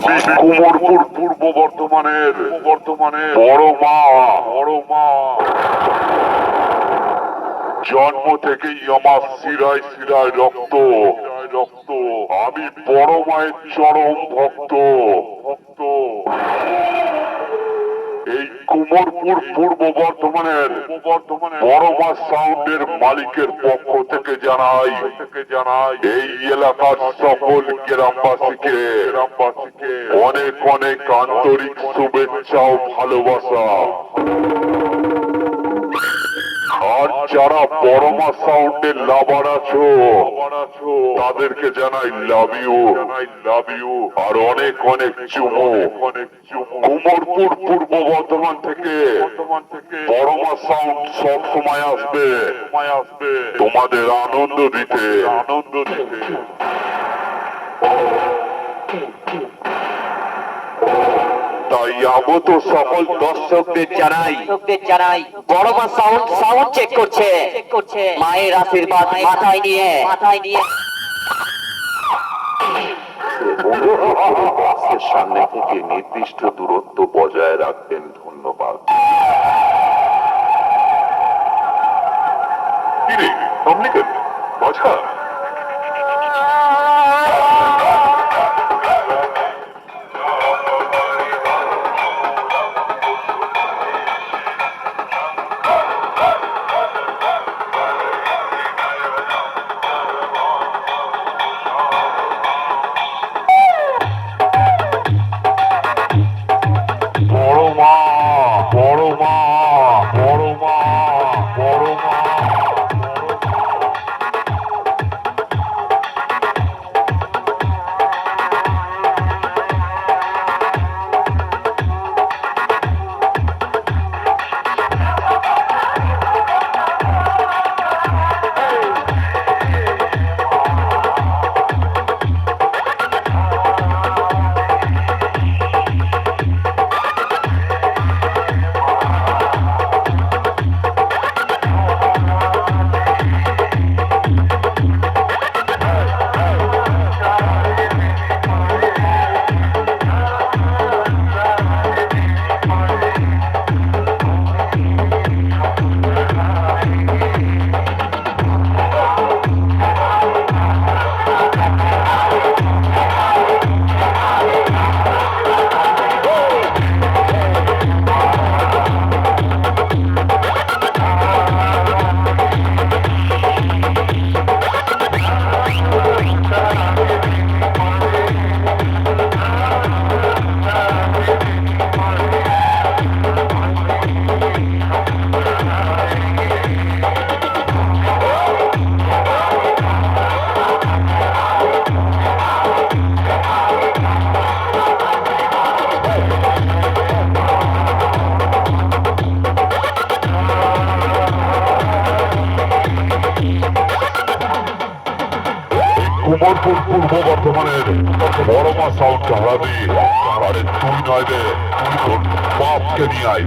আমি কুমোরপুর পূর্ব বর্ধমানের বড় মা জন্ম থেকেই আমার শিরায় শিরায় রক্ত। আমি বড় মায়ের চরম ভক্ত। এই কুমোরপুর পূর্ব বর্ধমানের বড় মা সাউন্ডের মালিকের পক্ষ থেকে জানাই এই এলাকার সকল গ্রামবাসীকে অনেক অনেক আন্তরিক শুভেচ্ছা ও ভালোবাসা। আর যারা বড় মা সাউন্ডের লাভার আছো তাদেরকে জানাই লাভ ইউ আর অনেক অনেক চুমু। কুমোরপুর পূর্ব বর্ধমান থেকে বড় মা সাউন্ড সব সময় আসবে তোমাদের আনন্দ দিতে। তাই আগত সকল দর্শকদের জানাই বড় মা সাউন্ড চেক করছে মায়ের আশীর্বাদ মাথায় নিয়ে বাসের সামনে থেকে নির্দিষ্ট দূরত্ব বজায় রাখবেন। ধন্যবাদ। কুমোরপুর পূর্ব বর্ধমানের বড় মা সাউন্ড হারাবি। আরে তুই নয় রে, তোর বাপকে নিয়ে আয়।